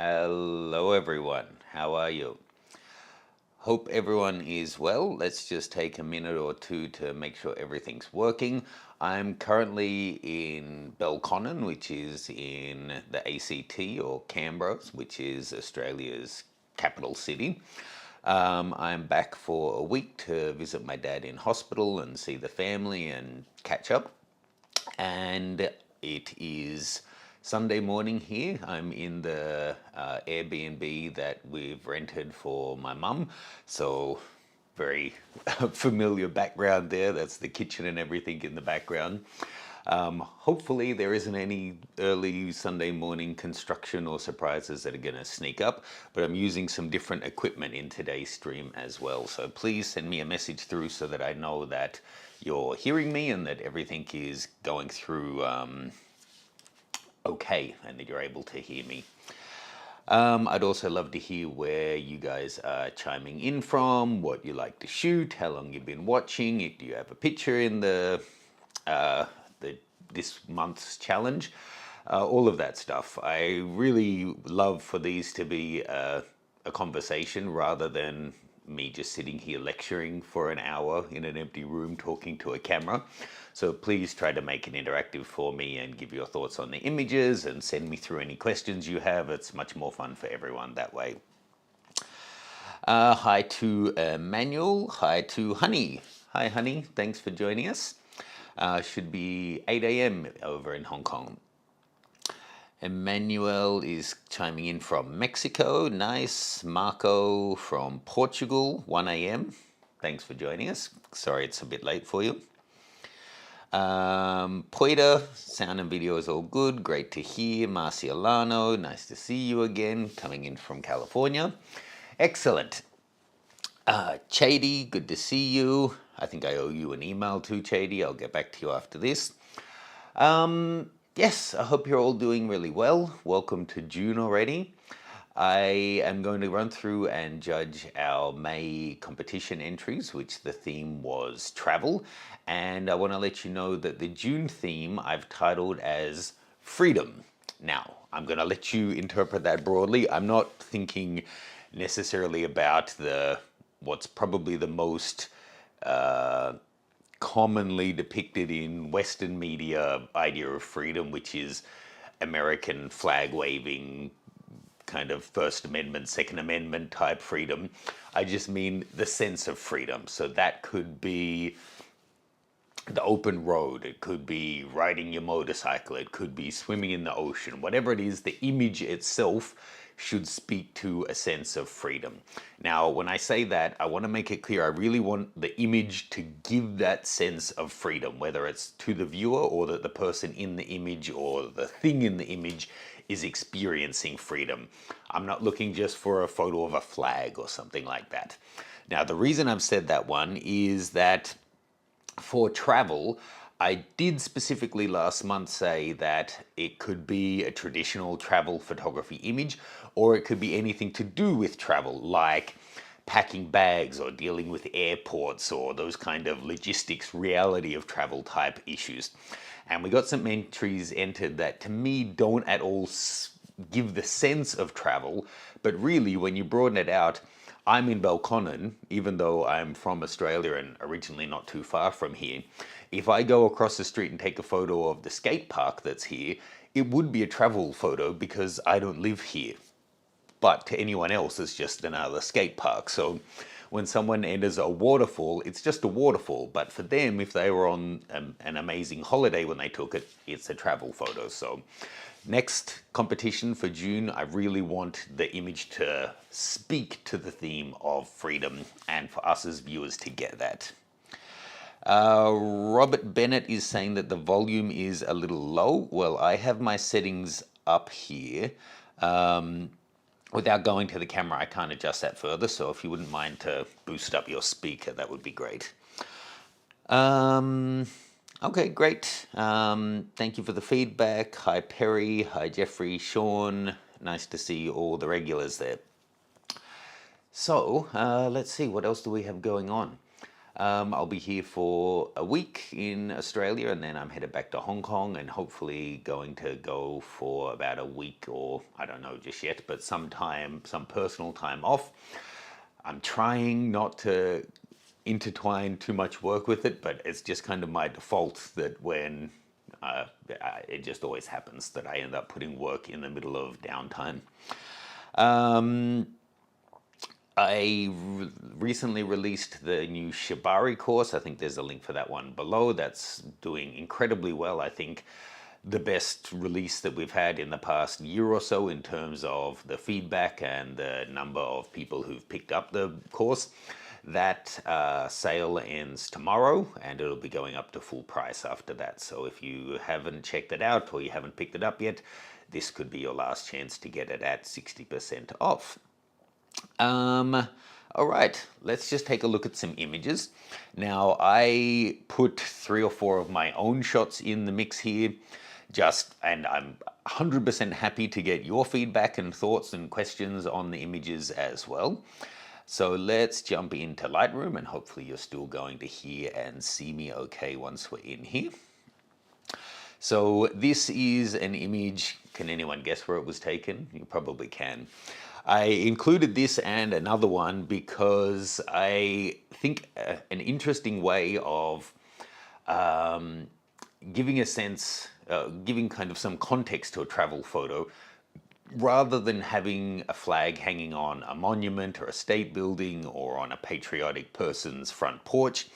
Hello everyone, how are you? Hope everyone is well. Let's just take a minute or two to make sure everything's working. I'm currently in Belconnen, which is in the ACT, or Canberra, which is Australia's capital city. I'm back for a week to visit my dad in hospital and see the family and catch up. And it is Sunday morning here. I'm in the Airbnb that we've rented for my mum. So, very familiar background there. That's the kitchen and everything in the background. Hopefully, there isn't any early Sunday morning construction or surprises that are going to sneak up, but I'm using some different equipment in today's stream as well. So please send me a message through so that I know that you're hearing me and that everything is going through okay and that you're able to hear me. I'd also love to hear where you guys are chiming in from, what you like to shoot, how long you've been watching, do you have a picture in uh, this month's challenge, all of that stuff. I really love for these to be a conversation rather than me just sitting here lecturing for an hour in an empty room talking to a camera. So please try to make it interactive for me and give your thoughts on the images and send me through any questions you have. It's much more fun for everyone that way. Hi to Manuel. Hi to Honey. Hi, Honey. Thanks for joining us. Should be 8 a.m. over in Hong Kong. Emmanuel is chiming in from Mexico. Nice. Marco from Portugal, 1 a.m. Thanks for joining us. Sorry it's a bit late for you. Poita, sound and video is all good. Great to hear. Marcialano, nice to see you again, coming in from California. Excellent. Chady, good to see you. I think I owe you an email too, Chady. I'll get back to you after this. Yes, I hope you're all doing really well. Welcome to June already. I am going to run through and judge our May competition entries, which the theme was travel. And I want to let you know that the June theme I've titled as freedom. Now, I'm going to let you interpret that broadly. I'm not thinking necessarily about what's probably the most commonly depicted in Western media idea of freedom, which is American flag waving, kind of First Amendment, Second Amendment type freedom. I just mean the sense of freedom. So that could be the open road, it could be riding your motorcycle, it could be swimming in the ocean, whatever it is, the image itself should speak to a sense of freedom. Now, when I say that, I want to make it clear I really want the image to give that sense of freedom, whether it's to the viewer or that the person in the image or the thing in the image is experiencing freedom. I'm not looking just for a photo of a flag or something like that. Now, the reason I've said that one is that for travel, I did specifically last month say that it could be a traditional travel photography image, or it could be anything to do with travel, like packing bags or dealing with airports or those kind of logistics, reality of travel type issues. And we got some entries entered that to me don't at all give the sense of travel, but really when you broaden it out, I'm in Belconnen, even though I'm from Australia and originally not too far from here. If I go across the street and take a photo of the skate park that's here, it would be a travel photo because I don't live here. But to anyone else, it's just another skate park. So when someone enters a waterfall, it's just a waterfall. But for them, if they were on an amazing holiday when they took it, it's a travel photo. So next competition for June, I really want the image to speak to the theme of freedom and for us as viewers to get that. Robert Bennett is saying that the volume is a little low. Well, I have my settings up here. Without going to the camera, I can't adjust that further. So if you wouldn't mind to boost up your speaker, that would be great. Okay, great. Thank you for the feedback. Hi, Perry. Hi, Jeffrey, Sean. Nice to see all the regulars there. So let's see, what else do we have going on? I'll be here for a week in Australia, and then I'm headed back to Hong Kong, and hopefully going to go for about a week, or I don't know just yet, but some personal time off. I'm trying not to intertwine too much work with it, but it's just kind of my default that when it just always happens that I end up putting work in the middle of downtime. I recently released the new Shibari course. I think there's a link for that one below. That's doing incredibly well. I think the best release that we've had in the past year or so in terms of the feedback and the number of people who've picked up the course. That sale ends tomorrow, and it'll be going up to full price after that. So if you haven't checked it out or you haven't picked it up yet, this could be your last chance to get it at 60% off. All right, let's just take a look at some images. Now, I put 3 or 4 of my own shots in the mix here, and I'm 100% happy to get your feedback and thoughts and questions on the images as well. So let's jump into Lightroom, and hopefully you're still going to hear and see me okay once we're in here. So this is an image. Can anyone guess where it was taken? You probably can. I included this and another one because I think an interesting way of giving a sense, giving kind of some context to a travel photo, rather than having a flag hanging on a monument or a state building or on a patriotic person's front porch,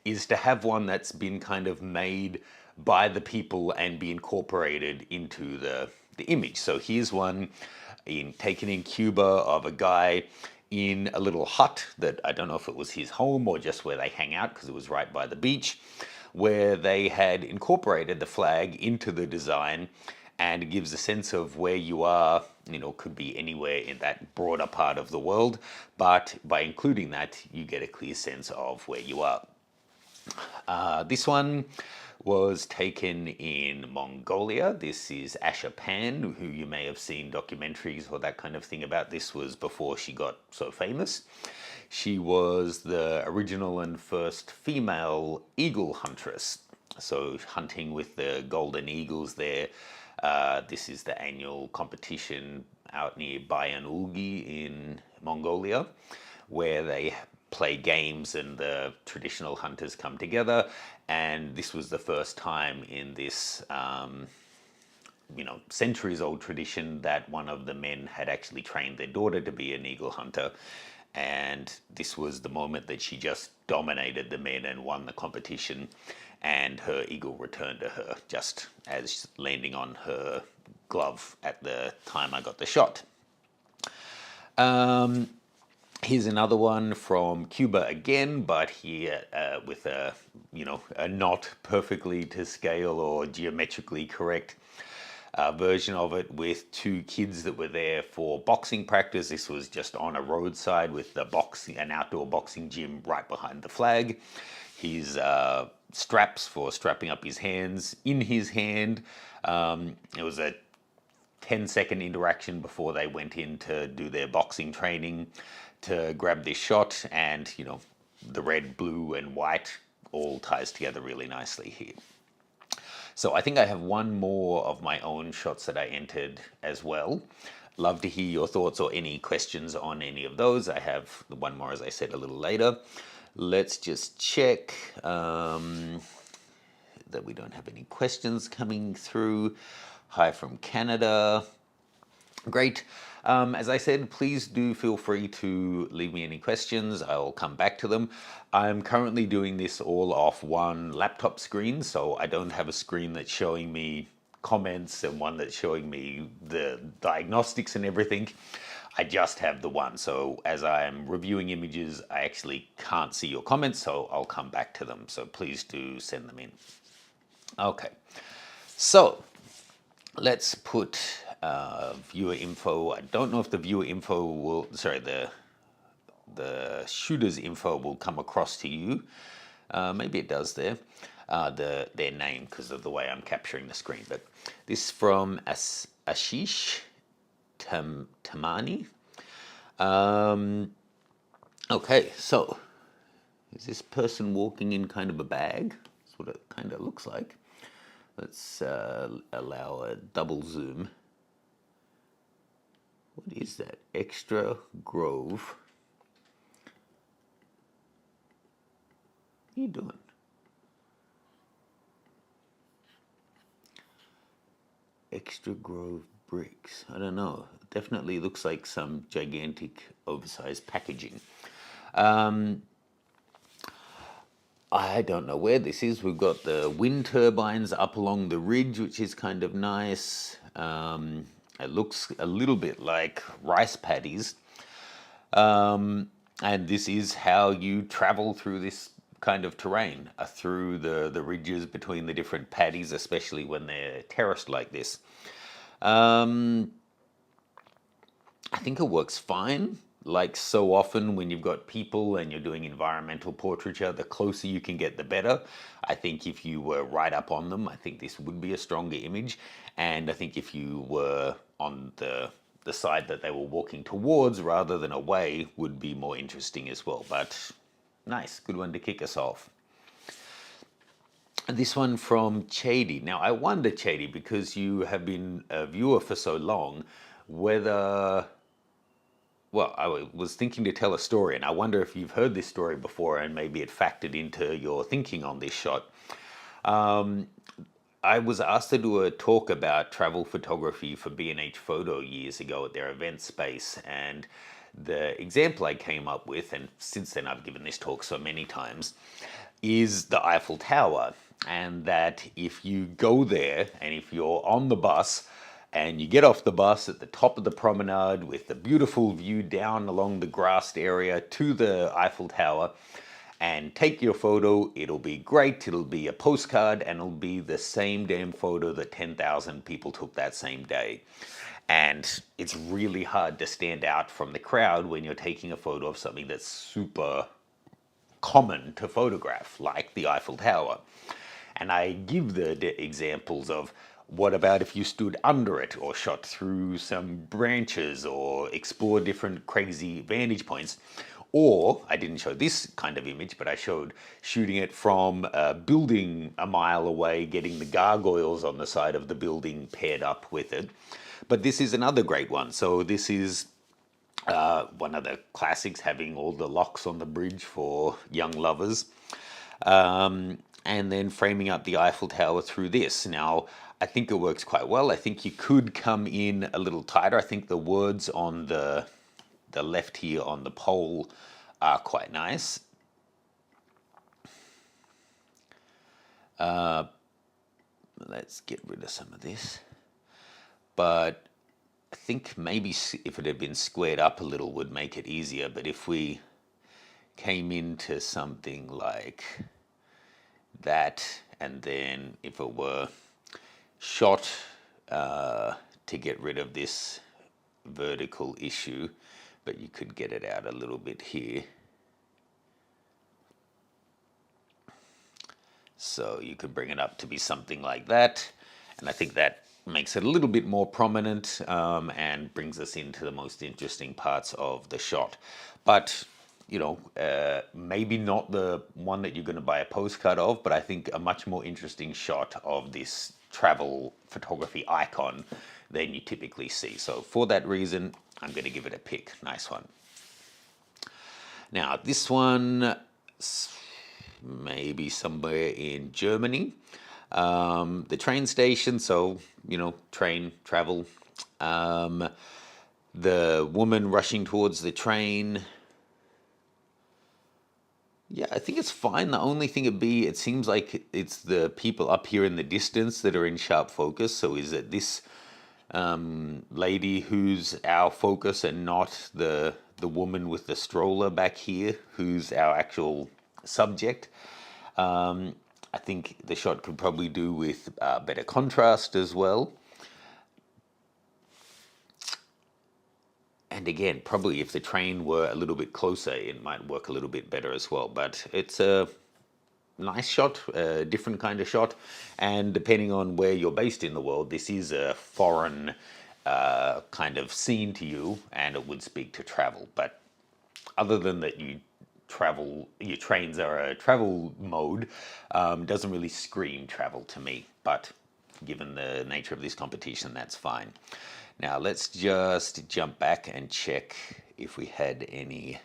is to have one that's been kind of made by the people and be incorporated into the image. So here's one taken in Cuba of a guy in a little hut that I don't know if it was his home or just where they hang out because it was right by the beach, where they had incorporated the flag into the design, and it gives a sense of where you are. You know, could be anywhere in that broader part of the world, but by including that, you get a clear sense of where you are. This one was taken in Mongolia. This is Asha Pan, who you may have seen documentaries or that kind of thing about. This was before she got so famous. She was the original and first female eagle huntress. So hunting with the golden eagles there. This is the annual competition out near Bayan Ulgi in Mongolia, where they play games and the traditional hunters come together. And this was the first time in this centuries-old tradition that one of the men had actually trained their daughter to be an eagle hunter. And this was the moment that she just dominated the men and won the competition. And her eagle returned to her just as landing on her glove at the time I got the shot. Here's another one from Cuba again, but here with a not perfectly to scale or geometrically correct version of it, with 2 kids that were there for boxing practice. This was just on a roadside with an outdoor boxing gym right behind the flag. His straps for strapping up his hands in his hand. It was a 10-second interaction before they went in to do their boxing training to grab this shot, and the red, blue and white all ties together really nicely here. So I think I have one more of my own shots that I entered as well. Love to hear your thoughts or any questions on any of those. I have the one more, as I said, a little later. Let's just check that we don't have any questions coming through. Hi from Canada. Great. As I said, please do feel free to leave me any questions. I'll come back to them. I'm currently doing this all off one laptop screen, so I don't have a screen that's showing me comments and one that's showing me the diagnostics and everything. I just have the one. So as I'm reviewing images, I actually can't see your comments, so I'll come back to them. So please do send them in. Okay. So let's put viewer info. I don't know if the viewer info will, the shooter's info will come across to you. Maybe it does there. Their name, because of the way I'm capturing the screen. But this from Ashish Tamani. Okay, so Is this person walking in kind of a bag? That's what it kind of looks like. Let's allow a double zoom. What is that? Extra Grove. What are you doing? Extra Grove bricks. I don't know. Definitely looks like some gigantic oversized packaging. I don't know where this is. We've got the wind turbines up along the ridge, which is kind of nice. It looks a little bit like rice paddies. And this is how you travel through this kind of terrain, through the ridges between the different paddies, especially when they're terraced like this. Um, I think it works fine. Like so often when you've got people and you're doing environmental portraiture, the closer you can get, the better. I think if you were right up on them, I think this would be a stronger image. And I think if you were on the side that they were walking towards rather than away, would be more interesting as well. But nice, good one to kick us off. This one from Chady. Now, I wonder, Chady, because you have been a viewer for so long, whether... Well, I was thinking to tell a story, and I wonder if you've heard this story before and maybe it factored into your thinking on this shot. I was asked to do a talk about travel photography for B&H Photo years ago at their event space, and the example I came up with, and since then I've given this talk so many times, is the Eiffel Tower. And that if you go there and if you're on the bus and you get off the bus at the top of the promenade with the beautiful view down along the grassed area to the Eiffel Tower and take your photo, it'll be great, it'll be a postcard, and it'll be the same damn photo that 10,000 people took that same day. And it's really hard to stand out from the crowd when you're taking a photo of something that's super common to photograph, like the Eiffel Tower. And I give the examples of what about if you stood under it or shot through some branches or explored different crazy vantage points. Or I didn't show this kind of image, but I showed shooting it from a building a mile away, getting the gargoyles on the side of the building paired up with it. But this is another great one. So this is one of the classics, having all the locks on the bridge for young lovers. And then framing up the Eiffel Tower through this. Now, I think it works quite well. I think you could come in a little tighter. I think the words on the left here on the pole are quite nice. Let's get rid of some of this. But I think maybe if it had been squared up a little would make it easier. But if we came into something like that, and then if it were shot to get rid of this vertical issue, but you could get it out a little bit here. So you could bring it up to be something like that. And I think that makes it a little bit more prominent and brings us into the most interesting parts of the shot. But you know, maybe not the one that you're going to buy a postcard of, but I think a much more interesting shot of this travel photography icon than you typically see. So for that reason, I'm going to give it a pick. Nice one. Now, this one, maybe somewhere in Germany. The train station, so, you know, train, travel. The woman rushing towards the train. Yeah, I think it's fine. The only thing it'd be, it seems like it's the people up here in the distance that are in sharp focus. So is it this lady who's our focus and not the woman with the stroller back here who's our actual subject? I think the shot could probably do with better contrast as well. And again, probably if the train were a little bit closer, it might work a little bit better as well. But it's a nice shot, a different kind of shot. And depending on where you're based in the world, this is a foreign kind of scene to you, and it would speak to travel. But other than that, you your trains are a travel mode, doesn't really scream travel to me. But given the nature of this competition, that's fine. Now let's just jump back and check if we had any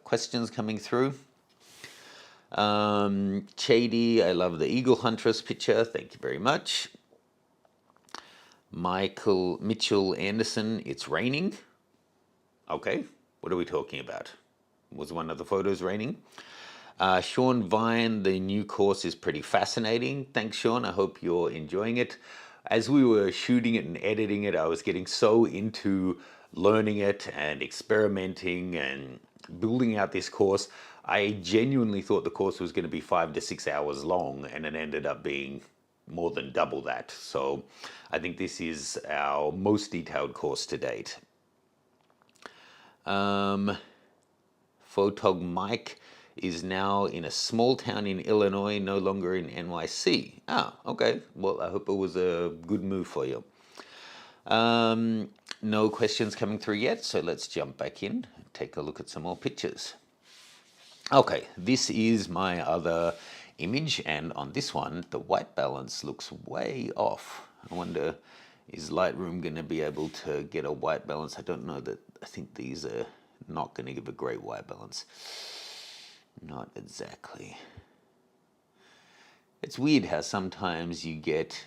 questions coming through. Chady, I love the Eagle Huntress picture. Thank you very much. Michael Mitchell Anderson, it's raining. Okay, what are we talking about? Was one of the photos raining? Sean Vine, the new course is pretty fascinating. Thanks, Sean. I hope you're enjoying it. As we were shooting it and editing it, I was getting so into learning it and experimenting and building out this course. I genuinely thought the course was going to be 5 to 6 hours long, and it ended up being more than double that. So I think this is our most detailed course to date. Photog Mike is now in a small town in Illinois, no longer in NYC. Ah, okay. Well, I hope it was a good move for you. No questions coming through yet, so let's jump back in and take a look at some more pictures. Okay, this is my other image, and on this one, the white balance looks way off. I wonder, is Lightroom going to be able to get a white balance? I don't know that. I think these are not going to give a great white balance. Not exactly. It's weird how sometimes you get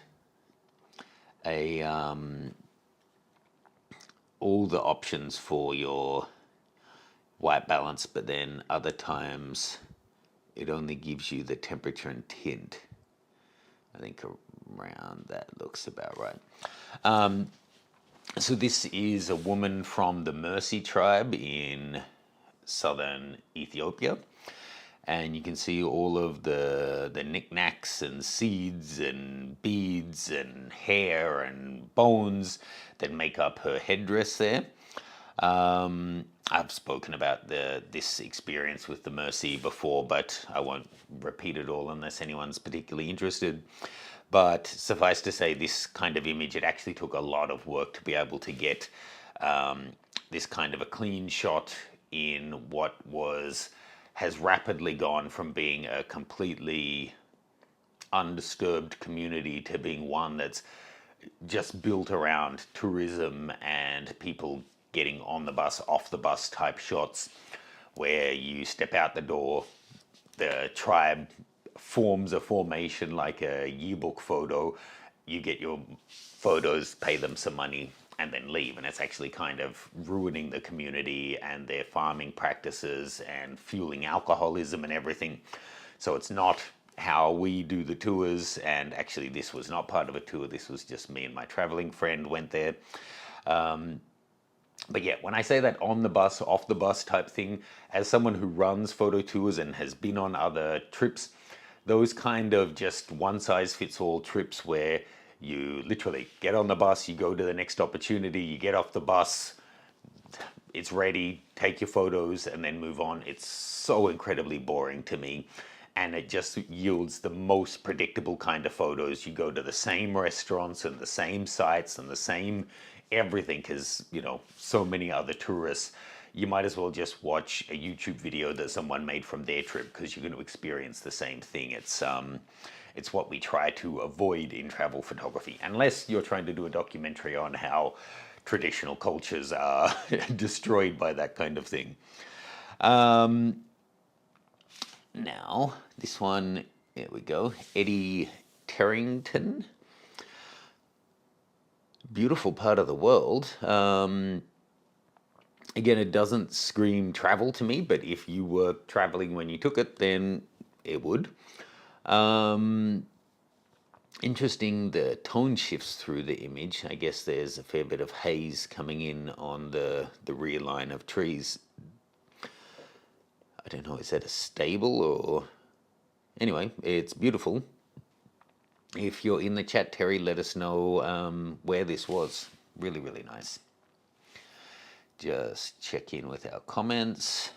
a all the options for your white balance, but then other times it only gives you the temperature and tint. I think around that looks about right. So this is a woman from the Mercy tribe in southern Ethiopia. And you can see all of the knickknacks and seeds and beads and hair and bones that make up her headdress there. I've spoken about this experience with the Mercy before, but I won't repeat it all unless anyone's particularly interested. But suffice to say, this kind of image, it actually took a lot of work to be able to get this kind of a clean shot in what has rapidly gone from being a completely undisturbed community to being one that's just built around tourism and people getting on the bus, off the bus type shots, where you step out the door, the tribe forms a formation like a yearbook photo, you get your photos, pay them some money, and then leave. And it's actually kind of ruining the community and their farming practices and fueling alcoholism and everything. So it's not how we do the tours. And actually, this was not part of a tour. This was just me and my traveling friend went there. But yeah, when I say that on the bus, off the bus type thing, as someone who runs photo tours and has been on other trips, those kind of just one size fits all trips where you literally get on the bus, you go to the next opportunity, you get off the bus, it's ready, take your photos, and then move on. It's so incredibly boring to me. And it just yields the most predictable kind of photos. You go to the same restaurants and the same sites and the same everything, because, you know, so many other tourists. You might as well just watch a YouTube video that someone made from their trip, because you're going to experience the same thing. It's what we try to avoid in travel photography, unless you're trying to do a documentary on how traditional cultures are destroyed by that kind of thing. Now, this one, here we go, Eddie Terrington. Beautiful part of the world. Again, it doesn't scream travel to me, but if you were traveling when you took it, then it would. Interesting, the tone shifts through the image. I guess there's a fair bit of haze coming in on the rear line of trees. I don't know, is that a stable or... Anyway, it's beautiful. If you're in the chat, Terry, let us know where this was. Really, really nice. Just check in with our comments.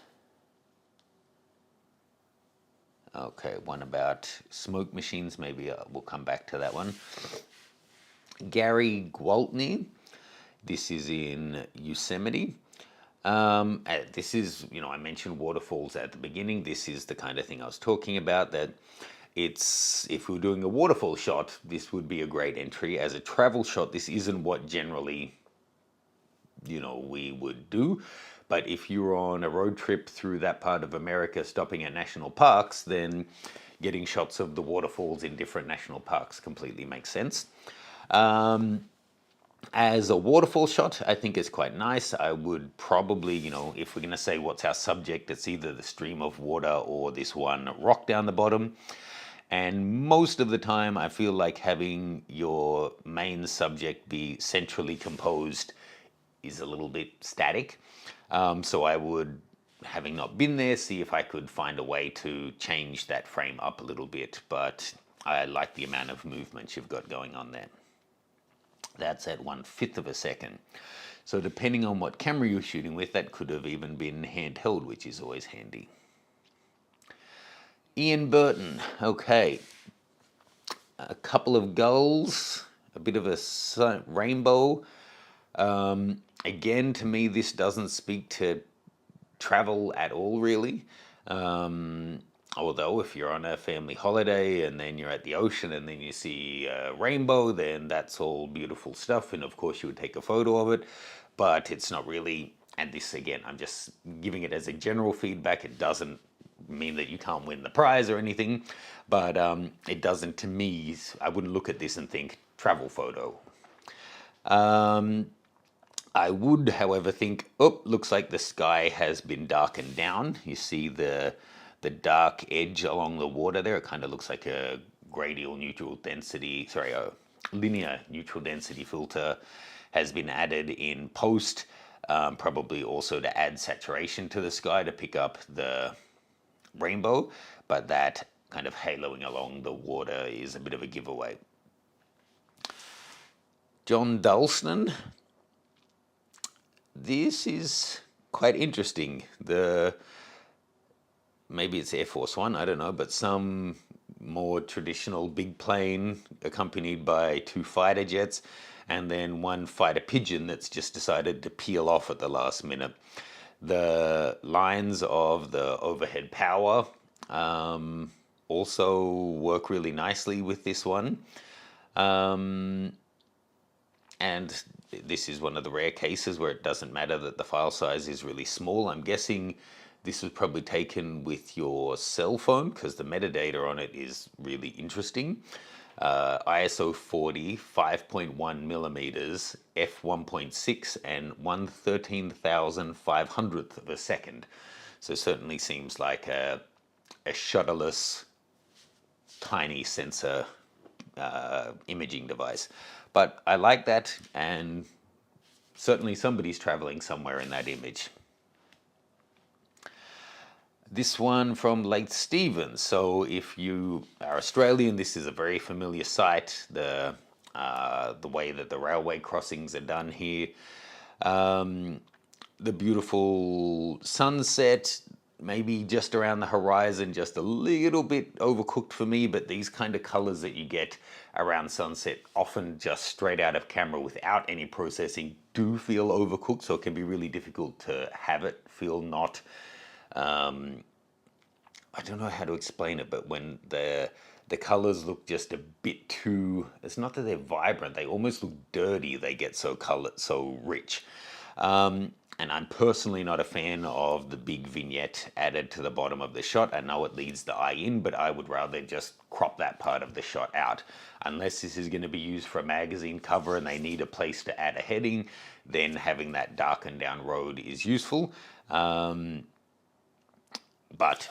Okay, one about smoke machines. Maybe we'll come back to that one. Gary Gwaltney. This is in Yosemite. This is, I mentioned waterfalls at the beginning. This is the kind of thing I was talking about, that if we were doing a waterfall shot, this would be a great entry. As a travel shot, this isn't what generally, we would do. But if you're on a road trip through that part of America, stopping at national parks, then getting shots of the waterfalls in different national parks completely makes sense. As a waterfall shot, I think is quite nice. I would probably, if we're going to say what's our subject, it's either the stream of water or this one rock down the bottom. And most of the time, I feel like having your main subject be centrally composed is a little bit static. So I would, having not been there, see if I could find a way to change that frame up a little bit. But I like the amount of movement you've got going on there. That's at 1/5 of a second. So depending on what camera you're shooting with, that could have even been handheld, which is always handy. Ian Burton, okay. A couple of gulls, a bit of a rainbow. Again, to me, this doesn't speak to travel at all, really. Although if you're on a family holiday and then you're at the ocean and then you see a rainbow, then that's all beautiful stuff. And of course you would take a photo of it, but it's not really, and this again, I'm just giving it as a general feedback. It doesn't mean that you can't win the prize or anything, but it doesn't, to me, I wouldn't look at this and think travel photo. I would, however, think, looks like the sky has been darkened down. You see the dark edge along the water there. It kind of looks like a linear neutral density filter has been added in post, probably also to add saturation to the sky to pick up the rainbow, but that kind of haloing along the water is a bit of a giveaway. John Dalston. This is quite interesting. Maybe it's Air Force One, I don't know, but some more traditional big plane accompanied by 2 fighter jets and then 1 fighter pigeon that's just decided to peel off at the last minute. The lines of the overhead power also work really nicely with this one. And this is one of the rare cases where it doesn't matter that the file size is really small. I'm guessing this was probably taken with your cell phone because the metadata on it is really interesting. ISO 40, 5.1 millimeters, f1.6, and 1/13,500th of a second. So certainly seems like a shutterless, tiny sensor imaging device. But I like that, and certainly somebody's traveling somewhere in that image. This one from Lake Stevens. So if you are Australian, this is a very familiar sight. The way that the railway crossings are done here. The beautiful sunset, maybe just around the horizon, just a little bit overcooked for me, but these kind of colors that you get around sunset, often just straight out of camera without any processing, do feel overcooked, so it can be really difficult to have it feel not, I don't know how to explain it, but when the colors look just a bit too, it's not that they're vibrant, they almost look dirty, they get so rich. And I'm personally not a fan of the big vignette added to the bottom of the shot. I know it leads the eye in, but I would rather just crop that part of the shot out. Unless this is going to be used for a magazine cover and they need a place to add a heading, then having that darkened down road is useful. But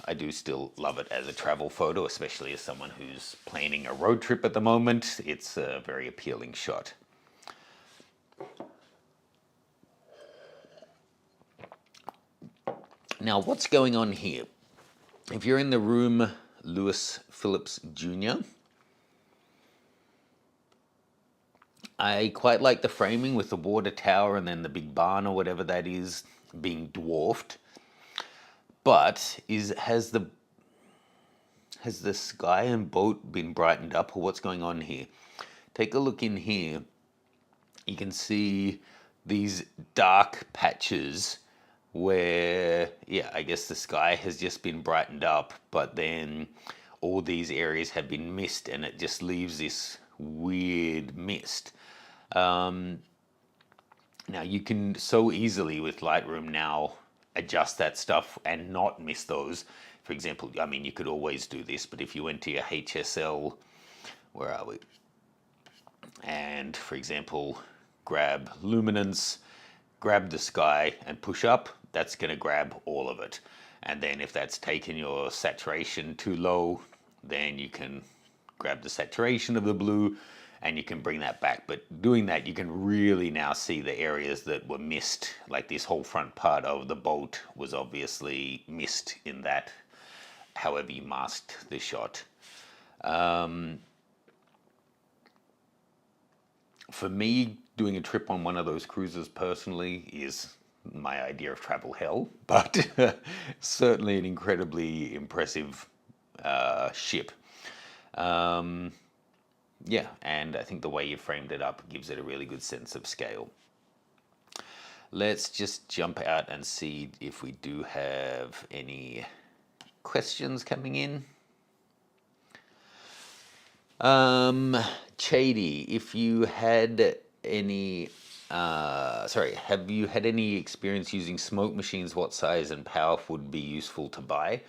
I do still love it as a travel photo, especially as someone who's planning a road trip at the moment. It's a very appealing shot. Now, what's going on here? If you're in the room, Lewis Phillips Jr., I quite like the framing with the water tower and then the big barn or whatever that is being dwarfed. But has the sky and boat been brightened up, or what's going on here? Take a look in here. You can see these dark patches where, yeah, I guess the sky has just been brightened up, but then all these areas have been mist and it just leaves this weird mist. Now you can so easily with Lightroom now adjust that stuff and not miss those. For example, I mean, you could always do this, but if you went to your HSL, where are we? And for example, grab luminance, grab the sky and push up, that's going to grab all of it. And then if that's taken your saturation too low, then you can grab the saturation of the blue and you can bring that back. But doing that, you can really now see the areas that were missed. Like this whole front part of the boat was obviously missed in that, however you masked the shot. For me, doing a trip on one of those cruises personally is my idea of travel hell, but certainly an incredibly impressive ship. Yeah, and I think the way you framed it up gives it a really good sense of scale. Let's just jump out and see if we do have any questions coming in. Chady, if you had any, have you had any experience using smoke machines? What size and power would be useful to buy?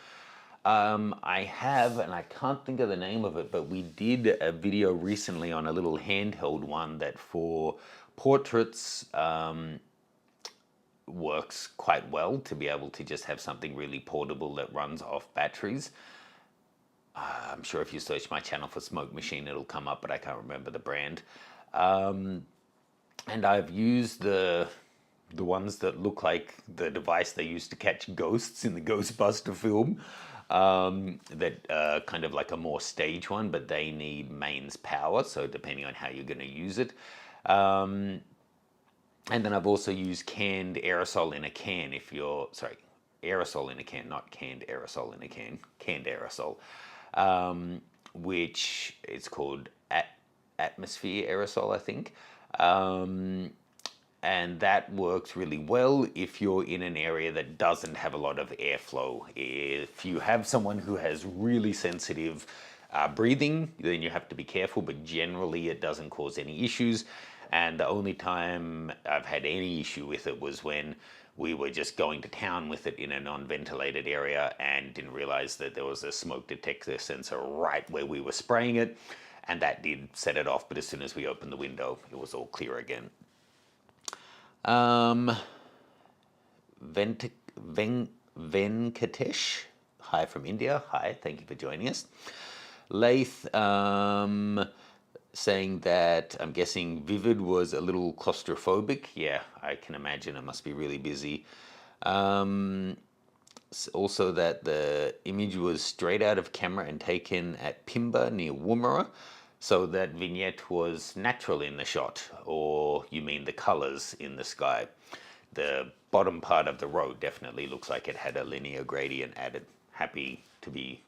I have, and I can't think of the name of it, but we did a video recently on a little handheld one that for portraits works quite well, to be able to just have something really portable that runs off batteries. I'm sure if you search my channel for smoke machine, it'll come up, but I can't remember the brand. And I've used the ones that look like the device they used to catch ghosts in the Ghostbuster film. That kind of like a more stage one, but they need mains power, so depending on how you're going to use it. And then I've also used canned aerosol in a can. If you're, sorry, aerosol in a can, not canned aerosol in a can, canned aerosol, which it's called atmosphere aerosol, I think. And that works really well if you're in an area that doesn't have a lot of airflow. If you have someone who has really sensitive breathing, then you have to be careful, but generally it doesn't cause any issues. And the only time I've had any issue with it was when we were just going to town with it in a non-ventilated area and didn't realize that there was a smoke detector sensor right where we were spraying it, and that did set it off, but as soon as we opened the window, it was all clear again. Venkatesh, hi from India. Hi, thank you for joining us. Laith, saying that I'm guessing Vivid was a little claustrophobic. Yeah, I can imagine it must be really busy. Also that the image was straight out of camera and taken at Pimba near Woomera. So that vignette was natural in the shot, or you mean the colors in the sky? The bottom part of the road definitely looks like it had a linear gradient added. Happy to be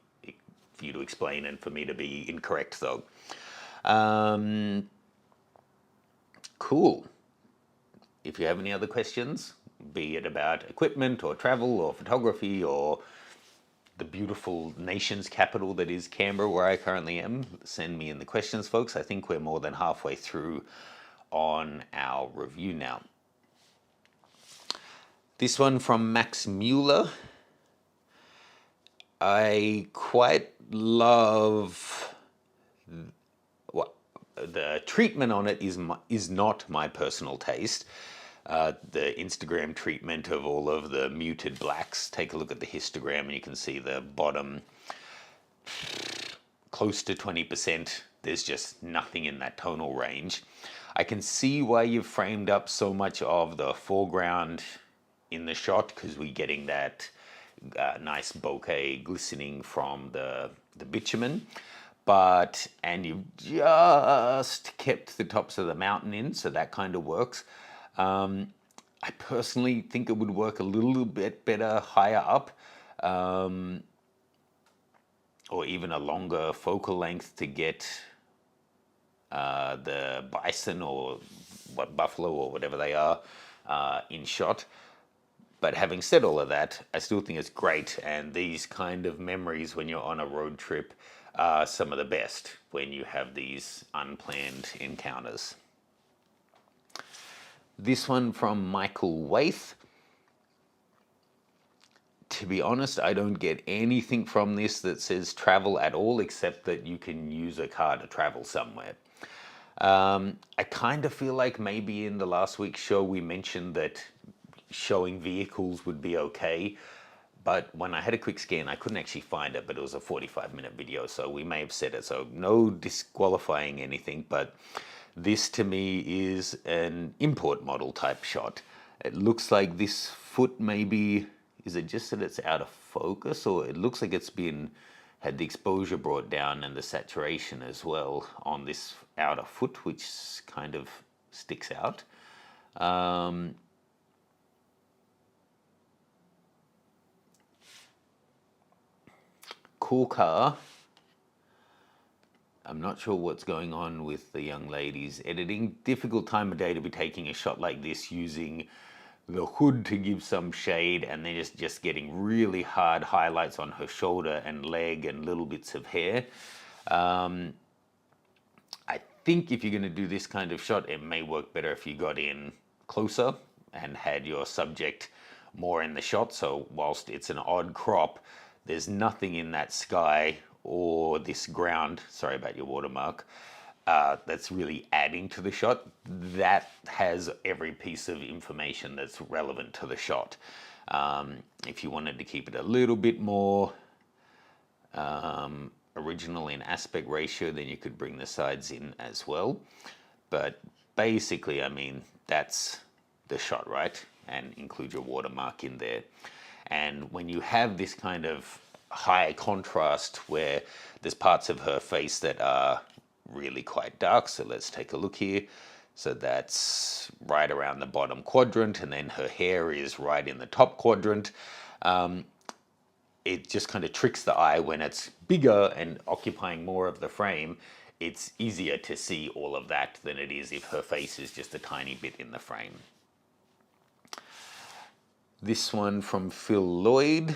for you to explain and for me to be incorrect though. Cool. If you have any other questions, be it about equipment or travel or photography or the beautiful nation's capital that is Canberra, where I currently am, send me in the questions, folks. I think we're more than halfway through on our review now. This one from Max Mueller. I quite love the treatment on it is not my personal taste. The Instagram treatment of all of the muted blacks. Take a look at the histogram and you can see the bottom close to 20%. There's just nothing in that tonal range. I can see why you've framed up so much of the foreground in the shot, because we're getting that nice bokeh glistening from the bitumen. And you've just kept the tops of the mountain in, so that kind of works. I personally think it would work a little bit better higher up, or even a longer focal length to get the bison or buffalo or whatever they are in shot. But having said all of that, I still think it's great. And these kind of memories when you're on a road trip are some of the best when you have these unplanned encounters. This one from Michael Waith. To be honest, I don't get anything from this that says travel at all, except that you can use a car to travel somewhere. I kind of feel like maybe in the last week's show we mentioned that showing vehicles would be okay, but when I had a quick scan, I couldn't actually find it, but it was a 45-minute video, so we may have said it, so no disqualifying anything, but this to me is an import model type shot. It looks like this foot maybe, is it just that it's out of focus, or it looks like it's had the exposure brought down and the saturation as well on this outer foot, which kind of sticks out. Cool car. I'm not sure what's going on with the young lady's editing. Difficult time of day to be taking a shot like this using the hood to give some shade, and then just getting really hard highlights on her shoulder and leg and little bits of hair. I think if you're going to do this kind of shot, it may work better if you got in closer and had your subject more in the shot. So whilst it's an odd crop, there's nothing in that sky or this ground, sorry about your watermark, that's really adding to the shot. That has every piece of information that's relevant to the shot. If you wanted to keep it a little bit more original in aspect ratio, then you could bring the sides in as well. But basically, I mean, that's the shot, right? And include your watermark in there. And when you have this kind of high contrast where there's parts of her face that are really quite dark, so let's take a look here. So that's right around the bottom quadrant, and then her hair is right in the top quadrant. It just kind of tricks the eye when it's bigger and occupying more of the frame. It's easier to see all of that than it is if her face is just a tiny bit in the frame. This one from Phil Lloyd.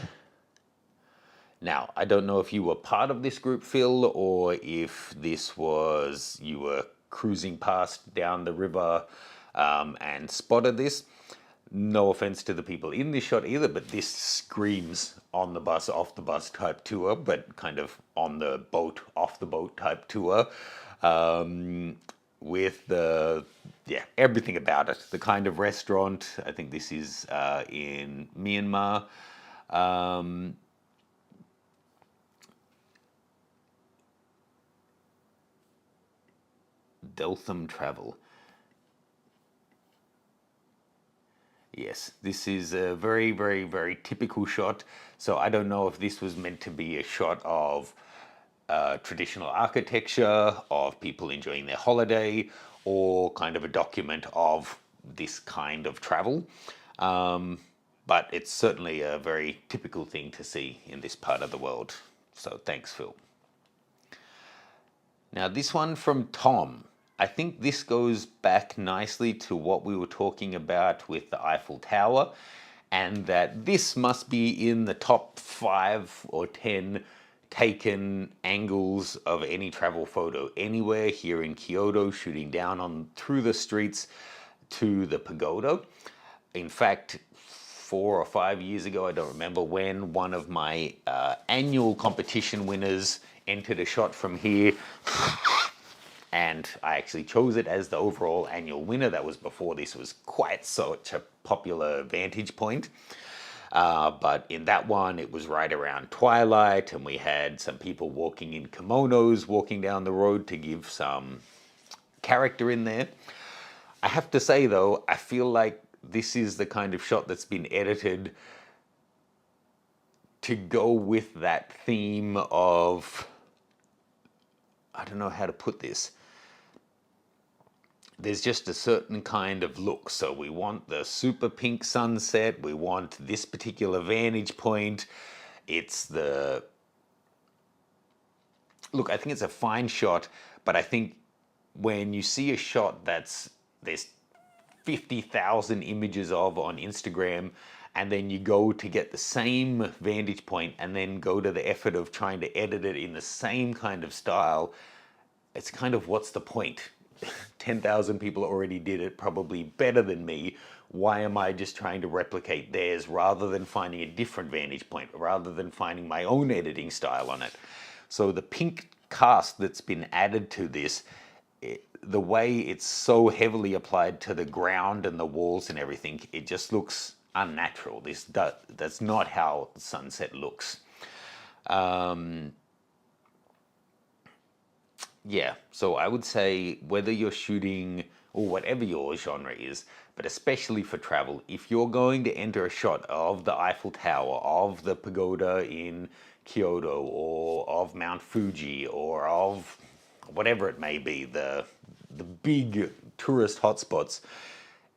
Now, I don't know if you were part of this group, Phil, or if this was, you were cruising past down the river and spotted this. No offense to the people in this shot either, but this screams on the bus, off the bus type tour, but kind of on the boat, off the boat type tour. With the, everything about it. The kind of restaurant, I think this is in Myanmar. Deltham Travel. Yes, this is a very, very, very typical shot. So I don't know if this was meant to be a shot of traditional architecture, of people enjoying their holiday, or kind of a document of this kind of travel. But it's certainly a very typical thing to see in this part of the world. So thanks, Phil. Now this one from Tom. I think this goes back nicely to what we were talking about with the Eiffel Tower, and that this must be in the top 5 or 10 taken angles of any travel photo anywhere here in Kyoto, shooting down on through the streets to the pagoda. In fact, 4 or 5 years ago, I don't remember when, one of my annual competition winners entered a shot from here. And I actually chose it as the overall annual winner. That was before this was quite such a popular vantage point. But in that one, it was right around twilight, and we had some people walking in kimonos walking down the road to give some character in there. I have to say, though, I feel like this is the kind of shot that's been edited to go with that theme of, I don't know how to put this. There's just a certain kind of look. So we want the super pink sunset. We want this particular vantage point. It's the... Look, I think it's a fine shot, but I think when you see a shot there's 50,000 images of on Instagram, and then you go to get the same vantage point and then go to the effort of trying to edit it in the same kind of style, it's kind of, what's the point? 10,000 people already did it, probably better than me. Why am I just trying to replicate theirs rather than finding a different vantage point, rather than finding my own editing style on it? So the pink cast that's been added to this, the way it's so heavily applied to the ground and the walls and everything, it just looks unnatural. That's not how the sunset looks. Yeah, so I would say whether you're shooting or whatever your genre is, but especially for travel, if you're going to enter a shot of the Eiffel Tower, of the pagoda in Kyoto, or of Mount Fuji, or of whatever it may be, the big tourist hotspots,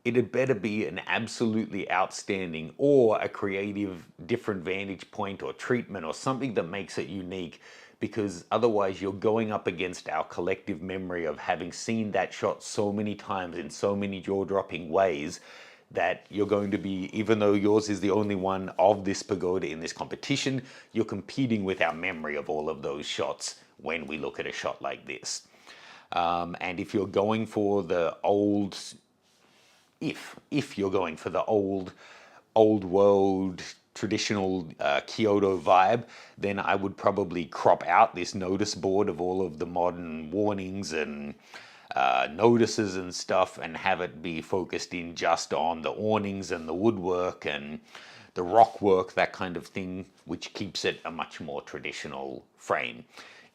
it had better be an absolutely outstanding or a creative different vantage point or treatment or something that makes it unique, because otherwise you're going up against our collective memory of having seen that shot so many times in so many jaw-dropping ways that you're going to be, even though yours is the only one of this pagoda in this competition, you're competing with our memory of all of those shots when we look at a shot like this. And if you're going for the old, if you're going for the old world traditional Kyoto vibe, then I would probably crop out this notice board of all of the modern warnings and notices and stuff, and have it be focused in just on the awnings and the woodwork and the rock work, that kind of thing, which keeps it a much more traditional frame.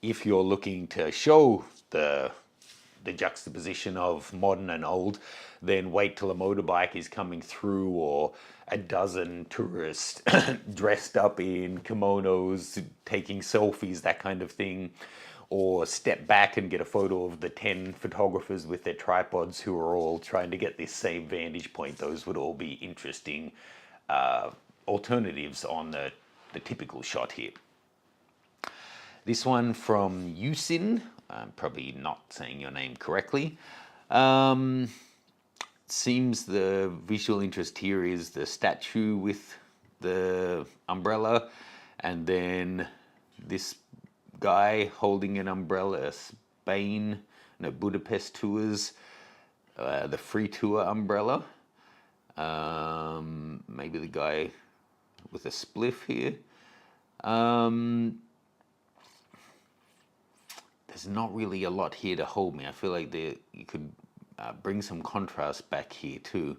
If you're looking to show the juxtaposition of modern and old, then wait till a motorbike is coming through, or a dozen tourists dressed up in kimonos taking selfies, that kind of thing. Or step back and get a photo of the 10 photographers with their tripods who are all trying to get this same vantage point. Those would all be interesting alternatives on the typical shot here. This one from Yusin, I'm probably not saying your name correctly. Seems the visual interest here is the statue with the umbrella, and then this guy holding an umbrella, Spain, no, Budapest tours, the free tour umbrella. Maybe the guy with a spliff here. There's not really a lot here to hold me. I feel like you could bring some contrast back here too.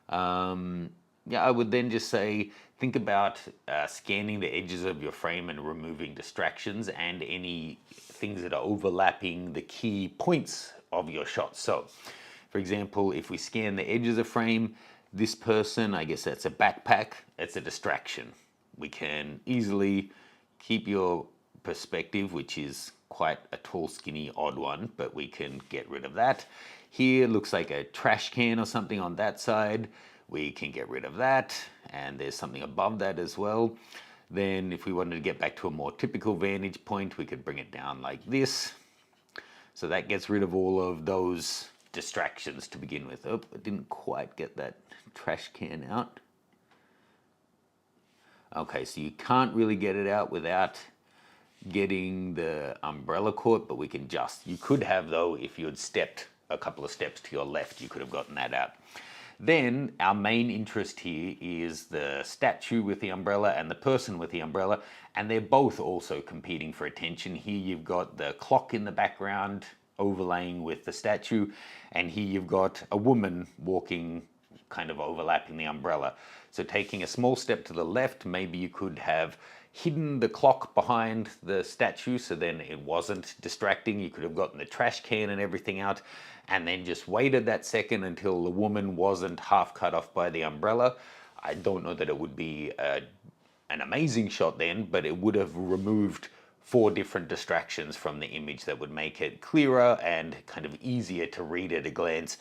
Yeah, I would then just say, think about scanning the edges of your frame and removing distractions and any things that are overlapping the key points of your shot. So, for example, if we scan the edges of the frame, this person, I guess that's a backpack, it's a distraction. We can easily keep your perspective, which is quite a tall, skinny, odd one, but we can get rid of that. Here looks like a trash can or something on that side. We can get rid of that, and there's something above that as well. Then if we wanted to get back to a more typical vantage point, we could bring it down like this. So that gets rid of all of those distractions to begin with. Oh, I didn't quite get that trash can out. Okay, so you can't really get it out without getting the umbrella caught, but we can just, you could have though, if you had stepped a couple of steps to your left, you could have gotten that out. Then our main interest here is the statue with the umbrella and the person with the umbrella, and they're both also competing for attention. Here you've got the clock in the background overlaying with the statue, and here you've got a woman walking, kind of overlapping the umbrella. So taking a small step to the left, maybe you could have hidden the clock behind the statue, so then it wasn't distracting. You could have gotten the trash can and everything out, and then just waited that second until the woman wasn't half cut off by the umbrella. I don't know that it would be an amazing shot then, but it would have removed 4 different distractions from the image that would make it clearer and kind of easier to read at a glance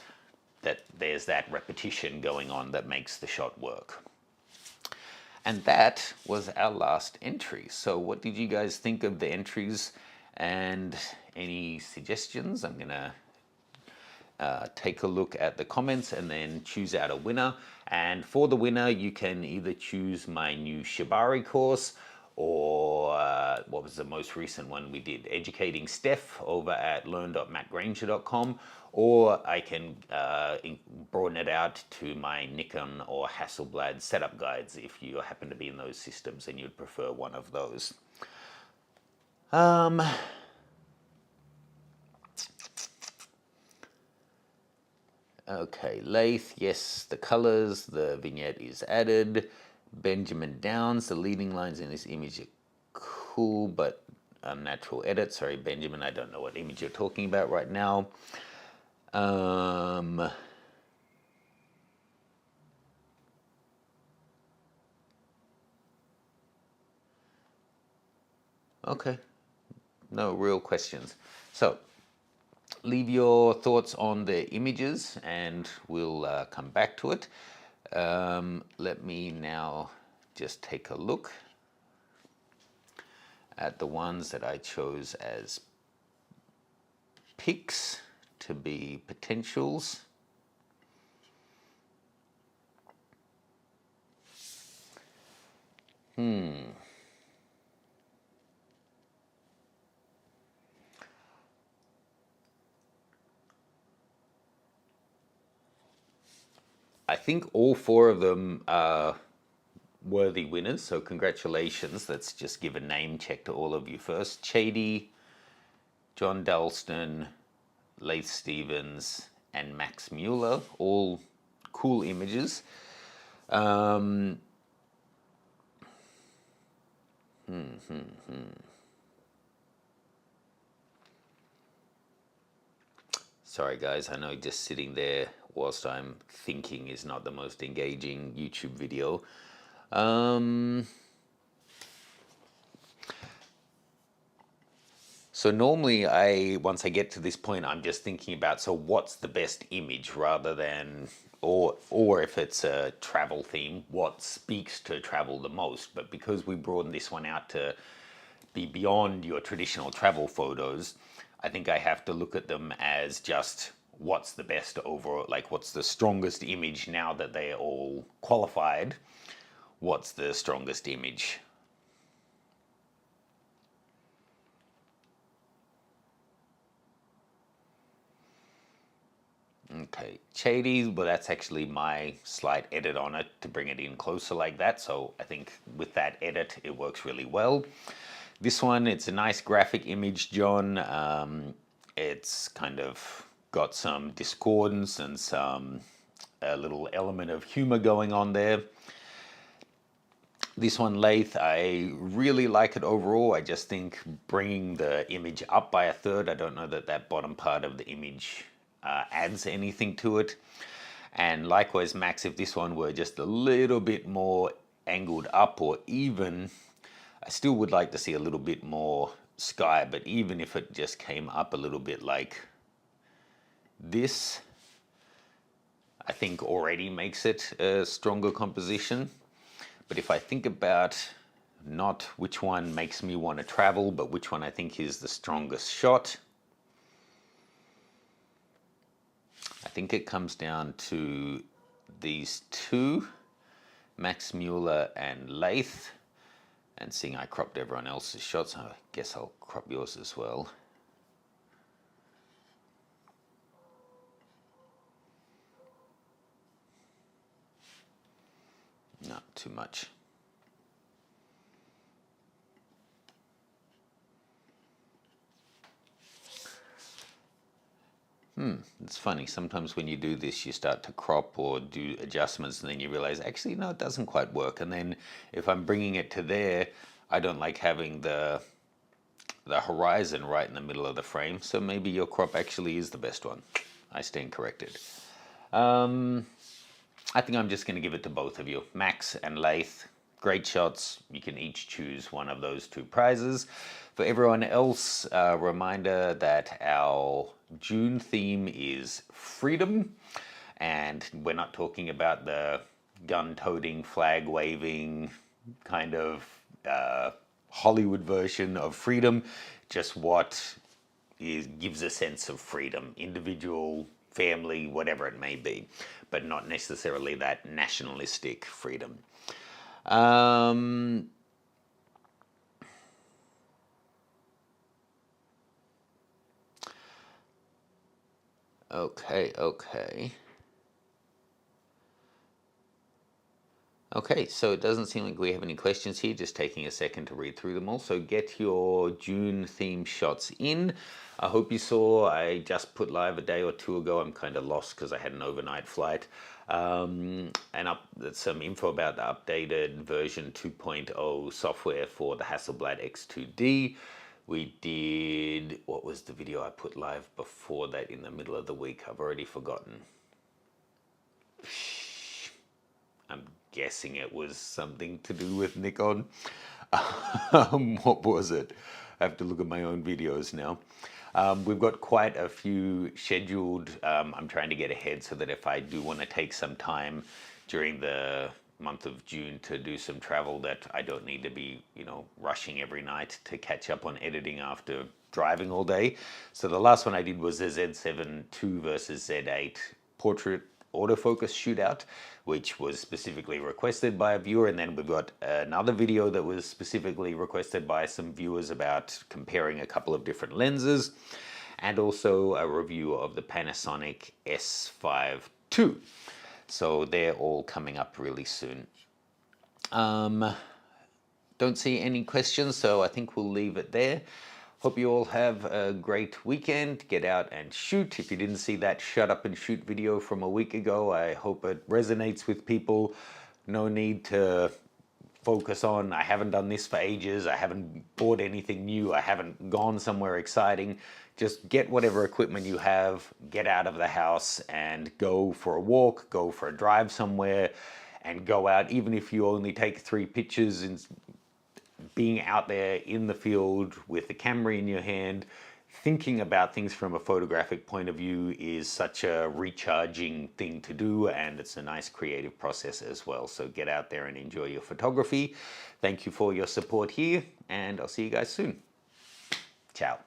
that there's that repetition going on that makes the shot work. And that was our last entry. So what did you guys think of the entries, and any suggestions? I'm gonna take a look at the comments and then choose out a winner. And for the winner, you can either choose my new Shibari course or what was the most recent one we did? Educating Steph over at learn.mattgranger.com, or I can broaden it out to my Nikon or Hasselblad setup guides if you happen to be in those systems and you'd prefer one of those. Okay, Lath, yes, the colors, the vignette is added. Benjamin Downs, the leading lines in this image are cool, but unnatural edit. Sorry, Benjamin, I don't know what image you're talking about right now. Okay, no real questions. So, leave your thoughts on the images and we'll come back to it. Let me now just take a look at the ones that I chose as picks to be potentials. I think all four of them are worthy winners, so congratulations. Let's just give a name check to all of you first. Chady, John Dalston, Laith Stevens, and Max Mueller, all cool images. Sorry guys, I know just sitting there whilst I'm thinking is not the most engaging YouTube video. So normally once I get to this point, I'm just thinking about, so what's the best image rather than, or if it's a travel theme, what speaks to travel the most. But because we broadened this one out to be beyond your traditional travel photos, I think I have to look at them as just what's the best overall, like what's the strongest image now that they're all qualified. What's the strongest image? Okay, Chady, well, that's actually my slight edit on it to bring it in closer like that. So I think with that edit, it works really well. This one, it's a nice graphic image, John. It's kind of got some discordance and a little element of humor going on there. This one, Lath, I really like it overall. I just think bringing the image up by a third, I don't know that that bottom part of the image adds anything to it. And likewise, Max, if this one were just a little bit more angled up, or even, I still would like to see a little bit more sky, but even if it just came up a little bit like this, I think already makes it a stronger composition. But if I think about not which one makes me want to travel, but which one I think is the strongest shot, I think it comes down to these two, Max Mueller and Lath. And seeing I cropped everyone else's shots, I guess I'll crop yours as well. Not too much. It's funny, sometimes when you do this, you start to crop or do adjustments and then you realize, actually, no, it doesn't quite work. And then if I'm bringing it to there, I don't like having the horizon right in the middle of the frame. So maybe your crop actually is the best one. I stand corrected. I think I'm just going to give it to both of you. Max and Lath, great shots. You can each choose one of those two prizes. For everyone else, a reminder that our June theme is freedom. And we're not talking about the gun-toting, flag-waving kind of Hollywood version of freedom, just what gives a sense of freedom, individual family, whatever it may be, but not necessarily that nationalistic freedom. Okay. Okay, so it doesn't seem like we have any questions here, just taking a second to read through them all. So get your June theme shots in. I hope you saw, I just put live a day or two ago. I'm kind of lost because I had an overnight flight. Some info about the updated version 2.0 software for the Hasselblad X2D. We did, what was the video I put live before that in the middle of the week? I've already forgotten. I'm guessing it was something to do with Nikon. What was it? I have to look at my own videos now. We've got quite a few scheduled. I'm trying to get ahead so that if I do want to take some time during the month of June to do some travel, that I don't need to be, rushing every night to catch up on editing after driving all day. So the last one I did was the Z7 II versus Z8 portrait autofocus shootout, which was specifically requested by a viewer. And then we've got another video that was specifically requested by some viewers about comparing a couple of different lenses, and also a review of the Panasonic S5 II. So they're all coming up really soon. Don't see any questions, so I think we'll leave it there. Hope you all have a great weekend. Get out and shoot. If you didn't see that shut up and shoot video from a week ago, I hope it resonates with people. No need to focus on, I haven't done this for ages, I haven't bought anything new, I haven't gone somewhere exciting. Just get whatever equipment you have, get out of the house and go for a walk, go for a drive somewhere, and go out. Even if you only take 3 pictures, being out there in the field with the camera in your hand, thinking about things from a photographic point of view is such a recharging thing to do, and it's a nice creative process as well. So get out there and enjoy your photography. Thank you for your support here, and I'll see you guys soon. Ciao.